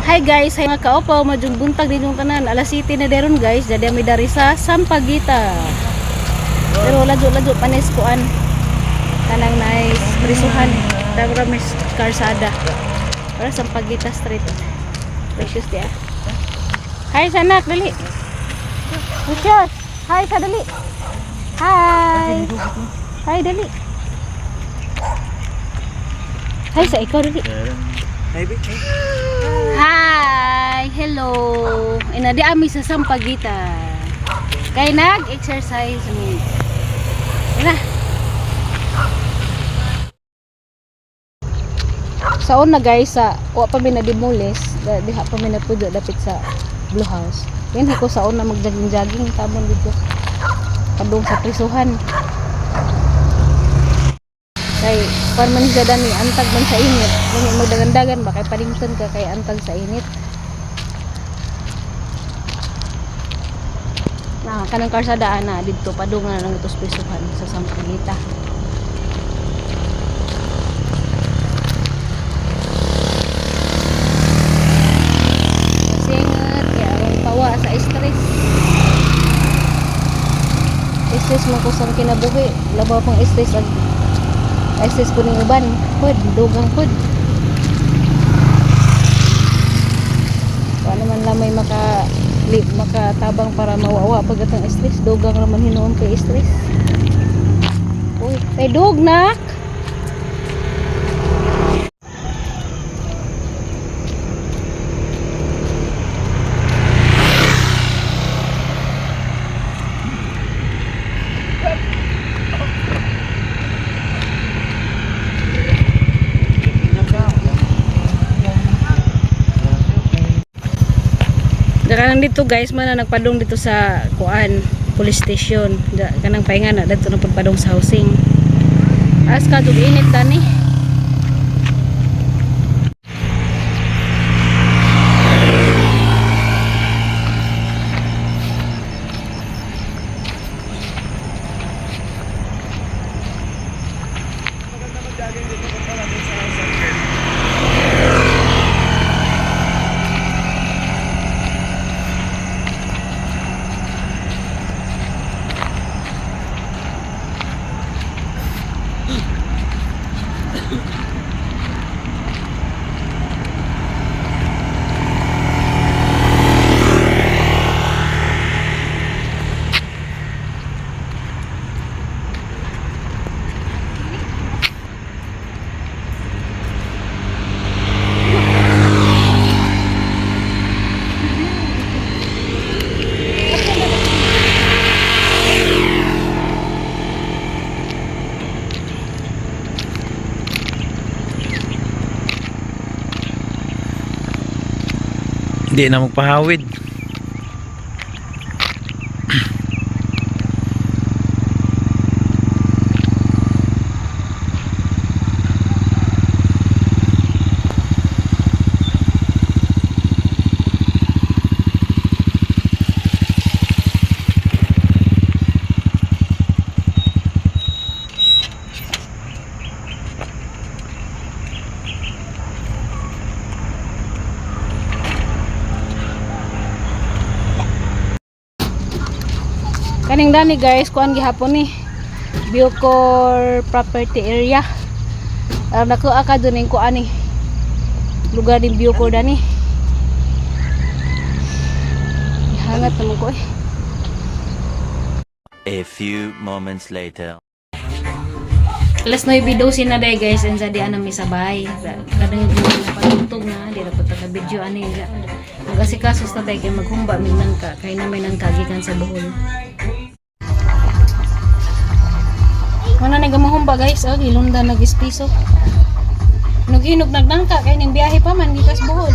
Hi guys, mga kaopaw, madyong buntag din yung tanan. Alas 7 na deron guys, jadi may dari sa Sampaguita. Pero ladyo-ladyo panis kuan. Kanang nice prisuhan. Dabra may karsada. Para Sampaguita Street. Precious dia. Hi sanak, dali. Precious. Hi sa dali. Hi. Hi dali. Hi sa ikaw dali. Hi! Hello! Inadi ami sa Sampaguita. Kay nag-exercise mi. Ina. Saon na guys sa wa pa mi na demolis, diha pa mi na pudyo dapit sa Blue House. Yan ko saon na mag-jogging tabon dito. Padung sa prisuhan. Kay pan man siya dani antag man sa init kani magdagandagan ba kay palington ka kay antag sa init na kanang karsada na didto padungan lang ito prisuhan sa Sampaguita. Kasingat kaya aron pawa sa stress mo ko sa kinabuhi labaw pang stress ag access po ng uban pod, dugang pod paano man lamay makatabang para mawawa pagkatang stress dugang naman hinuon kay stress. Uy, ay dug nak kanang dito guys man na nagpadong dito sa kuan police station kanang painga na dito na pagpadong sa housing as ka dug init tani hindi na magpahawid. kaning dani guys kuan gihapon ni Bucor property area nako aka dun ning kuan ni lugar ni Bucor dani hangat naman ko A few moments later. alas 9:12 na day guys and sa di ana mi sabay kadang yung patutog na di ra po taga video ani magasikaso sa day kay maghumba mi nang ka kay na may nang kagikan sa buhol. Mana na gamahumba guys, oh, ilunda nag-ispiso. Nug-inog nagnangka kay ning biyahe pa man gikas buhol.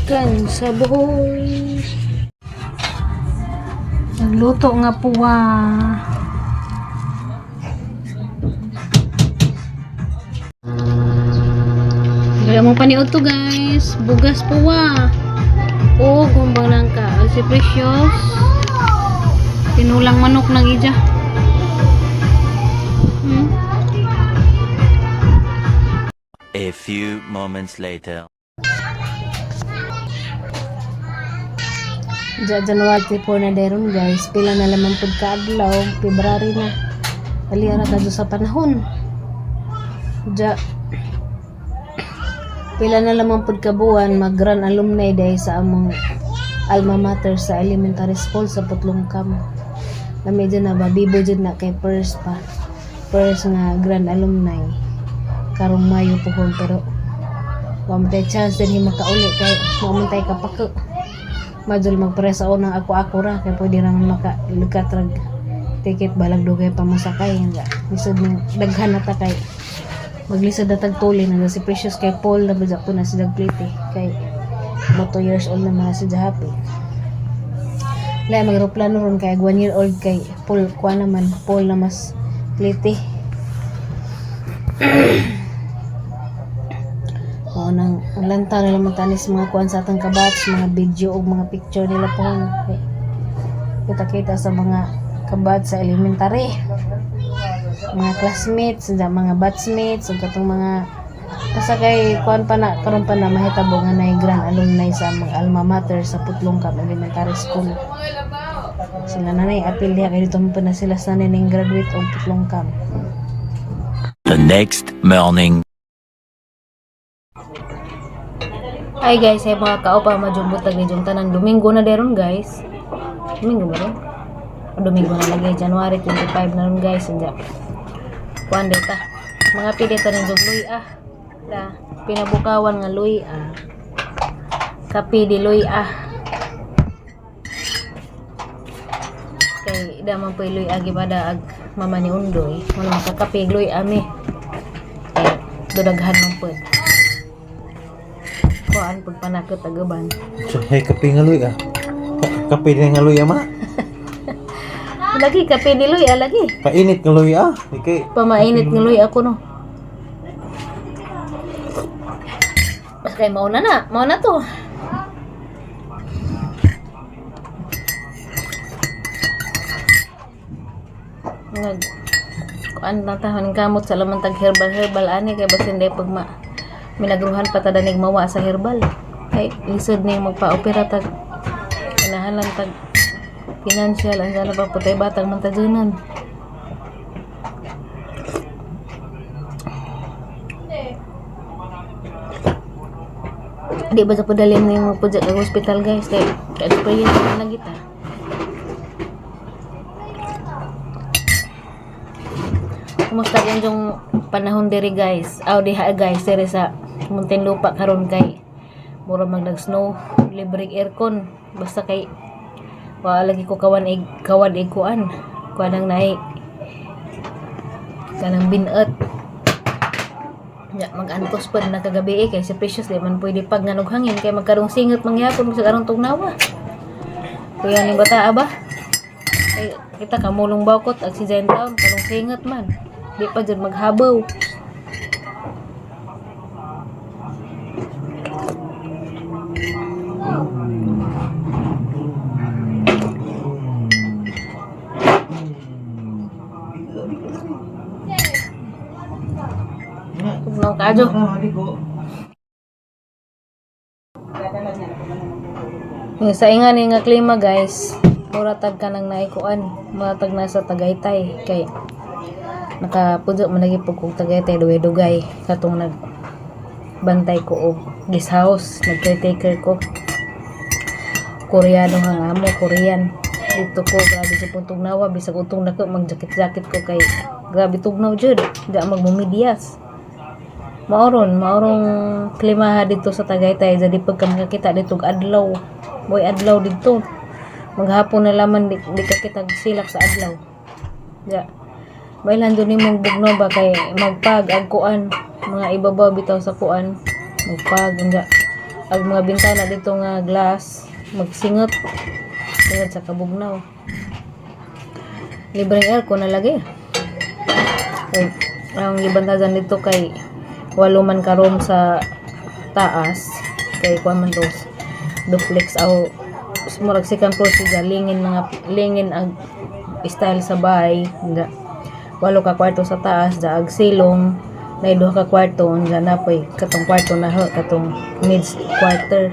Chicken sa buhoy. Nagluto nga puwa. Gaya mo paniod to guys. Bugas puwa. O gumbang lang ka. Si Precious. Tinulang manok ng ija. A few moments later. January po na deron guys. Pila na lamang pud kaadlaw, February na. Ali ara kadto sa panahon. Pila na lamang pud ka buwan mag-grand alumni day sa among alma mater sa elementary school sa Putlongkam. Na medyo na ba bibo jud na kay first nga grand alumni. Karong Mayo pohon pero wa man tay chance din makauli kay wa man tay kapako. Madul magpresa o ng ako ra kay pwede ra maka-lukat rag ticket balag dugay pa mo sakay nga lisod ng daghan na ta kay maglisod na tagtuli na si Precious kay Paul na bajak po na si Dagplete kay mo 2 years old na mga si Jahapi lay mag-aeroplano ron kay 1 year old kay Paul kwa naman Paul na mas plete o nang lanta na lang tanis mga kuan sa atang kabats, mga video o mga picture nila po. Kita-kita sa mga kabats sa elementary. Mga classmates, mga batchmates, ug katong mga basta kay kuan pa na karon pa na mahitabo nga nay grand alumni sa mga alma mater sa Putlongkam Elementary School. Sila na nay apil diha kay dito pa na sila sa ning graduate og Putlongkam. The next morning. Hi guys, ay mga kaupa majumbot tag ni tanan Domingo na deron guys. Domingo ba ron? Domingo na lagi January 25 na ron guys. Inja. Kuan data. Mga pideta ni jog luy Da pinabukawan nga luy Kapi di luy Kay daman poy luy gibada ag mama ni Undoy. Wala makakapi luy mi. Kay dudaghan man pud. Kuan pag panakot agaban. So, hey, kape nga luy Kape din nga luy ma. Lagi kape di luy lagi. Painit nga luy Okay. Pamainit nga luy ako no. Mas kay mauna na to. Nag kuan na tahon kamot sa lamang tag herbal ani kay basin day pag minagruhan pa ta danig mawa sa herbal kay lisod ni magpa-opera tag kinahalan tag financial anja na pa putay batang mantajunan di ba sa padalin ni mo pud sa hospital guys kay experience na lang kita. Kumusta yung panahon diri guys? Diha guys diri sa Muntinlupa karon kay mura mag-snow, libre aircon basta kay wala lagi ko kawad kuan nang nahi kanang binot ya mag-antos pa na kagabi kay si Precious di man pwede pag nganog hangin kay magkarong singot mangyapon sa karong tugnawa kuya ni bata ba kay kita kamulong bakot accident town karong singot man di pa dyan maghabaw. Tugnaw kadyo. Sa ingan nga klima guys, muratag ka nang naikuan, muratag na sa Tagaytay kay nakapudzo man lagi pug kog Tagaytay dugay katong nagbantay ko og guest house, nag-caretaker ko. Koreano hang amo, Korean. Dito ko grabe sa tugnawa bisag utong nako mag-jacket ko kay grabe tugnaw jud, di magmumidyas. Maorong klima dito sa Tagaytay jadi pag ka makakita dito adlaw. Boy adlaw dito. Maghapon na laman di ka kita silak sa adlaw. Ya. Bailan doon mong bugno ba kay magpag ag kuan mga ibabaw bitaw sa kuan magpag nga ang mga bintana dito nga glass magsingot singot sa kabugnaw. Libreng aircon na lagi. Okay. Ang ibantagan dito kay 8 man ka room sa taas kay kuan man dos duplex aw murag second floor siya lingin ang style sa bahay nga 8 ka kwarto sa taas daag silong na 2 ka kwarto nga napoy katong kwarto na katong mid quarter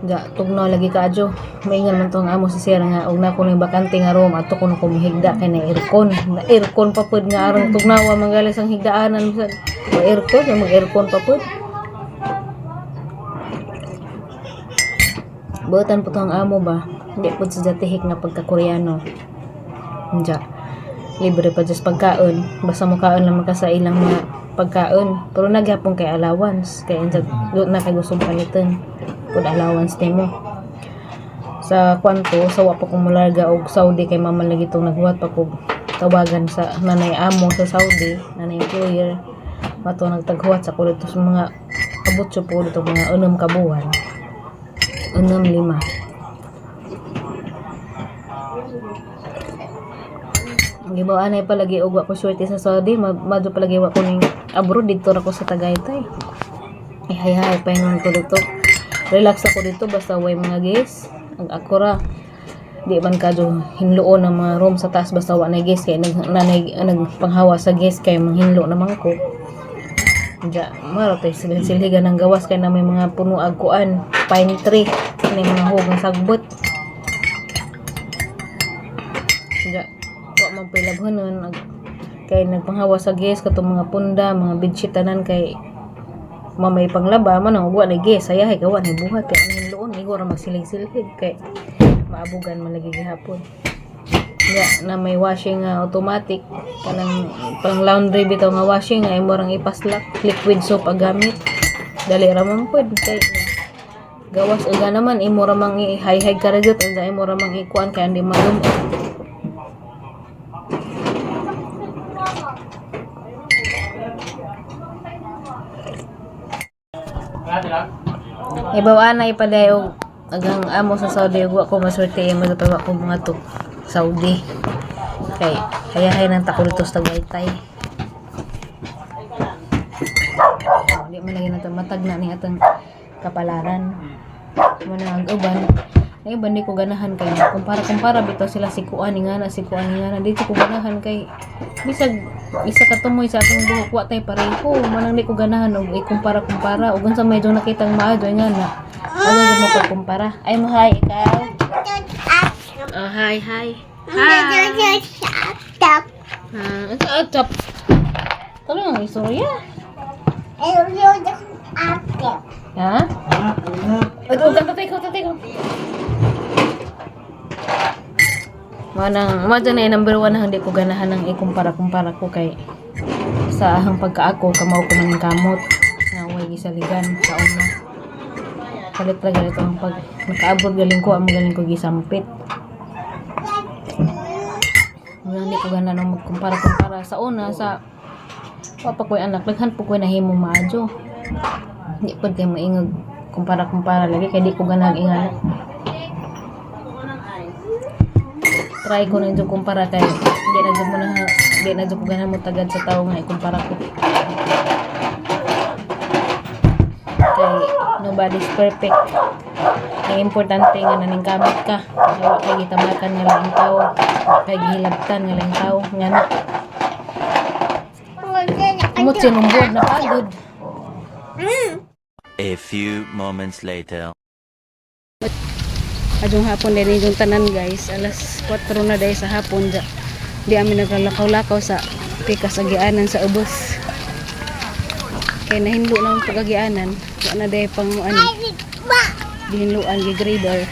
ga tugnaw lagi kadyo maingan man tong amo si sir nga og na ko ning bakante nga room ato ko ko higda kay na aircon pa pud nga aron tugnawa manggalis ang higdaanan sa aircon mag aircon pa pud buotan po tong amo ba hindi pud sa tihik nga pagka-Koreano ja libre pa just pagkaon basta mo kaon lang maka sa ilang mga pagkaon pero nagyapon kay allowance kay na kay gustong paliton pud allowance nimo sa kwanto sa wa pa ko mularga og Saudi kay mama lagi tong naghuwat pa ko tawagan sa nanay amo sa Saudi nanay employer mato nagtaghuwat sa ko dito sa mga abot siya po dito mga 6 ka buwan 6 5 gibaw anay palagi og wa ko swerte sa Saudi madyo palagi wa ko ning abroad dito ra ko sa Tagaytay hay pa yun ko dito relax ako dito basta way mga guys ang akura di man kadyo hinluon ng mga room sa taas basta wa na guys kay nagpanghawa sa guys kay manghinlo naman ko ja maro tay silhigan ng gawas kay na may mga puno ag kuan pine tree ni mga hog nga sagbot ja wa man pilabhonon kay nagpanghawa sa guys katong mga punda mga bedsheet tanan kay mamay panglaba man ang wa na guys sayahay gawa ni buhat kay ang hinloon igor magsilig-silig kay maabugan man lagi gihapon ya na may washing automatic kanang pang laundry bitaw nga washing ay morang ipaslak liquid soap ang gamit dali ra man pud kay gawas uga naman imo ra mang i-high karagot unsa imo ra mang ikuan kay andi malum ibaw anay paday og agang amo sa Saudi ug wa ko maswerte mo pa ko mga to Saudi kay hayahay nang tako dito sa Tagaytay di man lagi nato matag na ni atong kapalaran mo na ang uban ay iban di ko ganahan kay kumpara bitaw sila si kuan nga na dito ko ganahan kay bisag isa ka tumoy sa atong buhok wa tay pareho manang di ko ganahan og ikumpara ug unsa medyo nakitang maayo nga na ano mo ko kumpara ay mo hi ikaw oh hi atap talo ang istorya ha ito tatay ko Mada na number 1 hindi ko ganahan ng ikumpara ko kay sa ahang pagkaako kamaw ko man kamot nga way gisaligan sa una palit ra ganito ang pag nakaabot galing ko amo galing ko gisampit hindi ko ganahan ng magkumpara sa una sa papa ko anak daghan po ko nahimo maadyo hindi pud kay maingog kumpara lagi kay di ko ganahan ingan try ko na yung kumpara kay di na dyan ko ganahan mo tagad sa tao nga ikumpara ko kay nobody's perfect ang importante nga naning kamot ka wala kay gitamakan nga lang tao wala kay gihilabtan nga lang tao nga na kumot sinumbod na pagod. A few moments later. Adong hapon din yung tanan guys alas 4 na dahil sa hapon di amin naglakaw-lakaw sa pikas agianan sa ubos kaya nahinlo na ang pag-agianan wala na dahil pang dihinluan gi-grader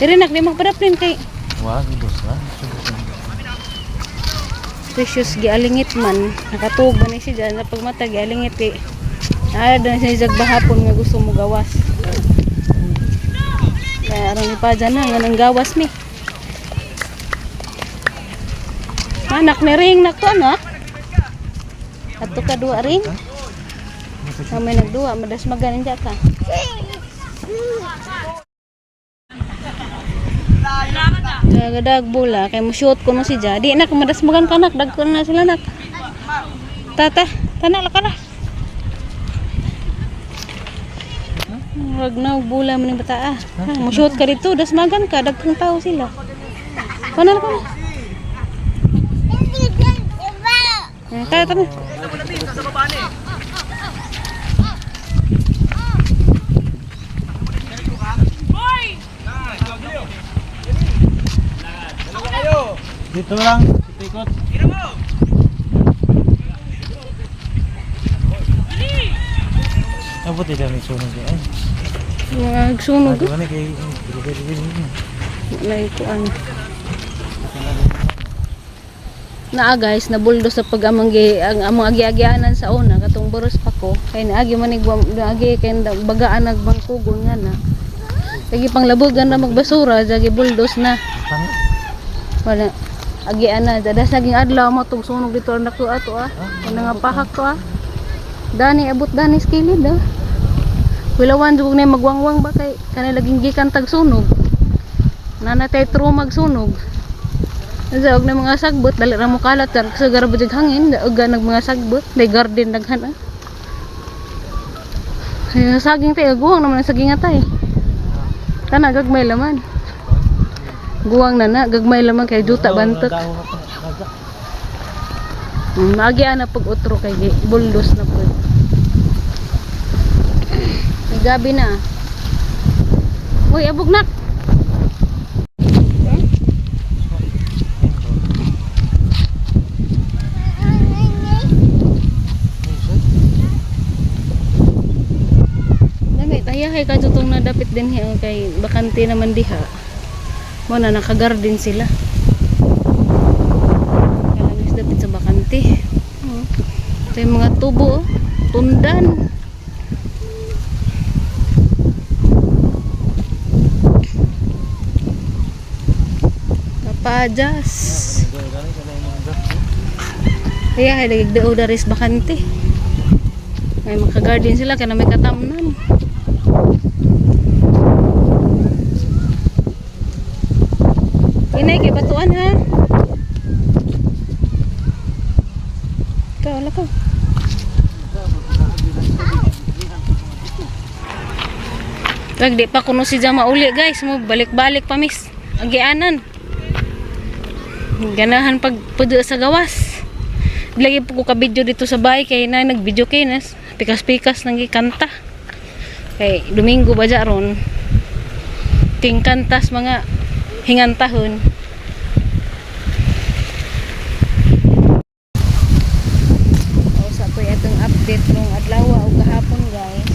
dirinak di magpadaplin kay Wag ibos na. precious gialingit man nakatug ba ni siya na pagmata gialingit kay ada siya jagbahapon nga gusto mo gawas kaya aron ni pa dyan na nga nang gawas mi anak ni ring nak to anak ato ka 2 ring Kami nagduwa, madas maganin dyan ka. Nagadag bula, kaya mo shoot ko no si Ja. Di nak, madas magan ka nak, dag ko na sila nak. Tata, tanak ka na. Wag na bula mo ni bata ah. Mo shoot ka dito, das magan ka, dagkang tao sila. Kanal ka na. Kaya tara. Dito lang, ikot. Apa tidak may sunog yan? Mga sunog. Ano ba kay Naikuan. Naa guys, nabuldos sa pag-amanggi ang among agi-agianan sa una katong boros pa ko. Kay naagi man agi kay bagaan nagbangkugon nga na. Kay panglabogan na magbasura, jagi buldos na. Wala agian na dadas naging adlaw mo tug sunog dito na ko ato ah. Ano nga pahak to ah. Dani abot dani skilid ah. Wilawan jud na magwangwang ba kay kana laging gikan tag sunog. Nanatay tro magsunog. Sa og na mga sagbot dali ra mo kalat sa garbage hangin uga nag mga sagbot day garden daghan ah. Ay saging tay guwang naman ang saging atay. Kana gagmay laman. Guwang na gagmay laman kay juta bantot. Magi ana pag utro kay buldos na pud. Gabi na. Uy, abog nak. Dami tayahay ka tutong nadapit din hiya kay bakante naman diha. Mo na naka-garden sila. Kalangis dapit sa bakante. Ito yung mga tubo, tundan. Napajas. Kaya ay nagigdao daris bakante. May maka-garden sila kaya na may katamnan. Inay kay batuan ha. Ikaw, wala ka. Kag di pa kuno si Jama uli guys, mo balik-balik pa miss. Agianan. Ganahan pag pudo sa gawas. Lagi po ko ka-video dito sa bahay kay na nag-video kay nas. Pikas-pikas nang gikanta. Kay Domingo ba ron? Ting kantas mga hingantahon. Sa ko itong update nung adlaw o kahapon guys.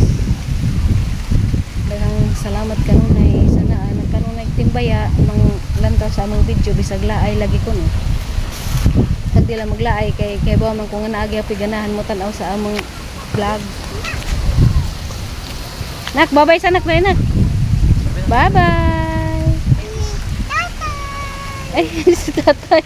Daghang salamat kanunay sana nagkanunay timbaya ng lantaw sa among video bisag laay lagi ko no. Hindi lang maglaay kay ba man kung naagi ganahan mo tan-aw sa among vlog. Nak, bye-bye sa nak na nak. Bye-bye. Ay, si tatay.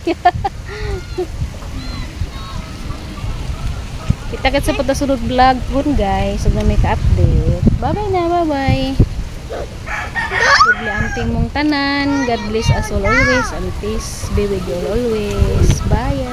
Kita kat sa patasunod vlog kun guys. So na may ka-update. Bye-bye na, bye-bye. Good amping mong tanan. God bless us all always. And peace be with you all always. Bye.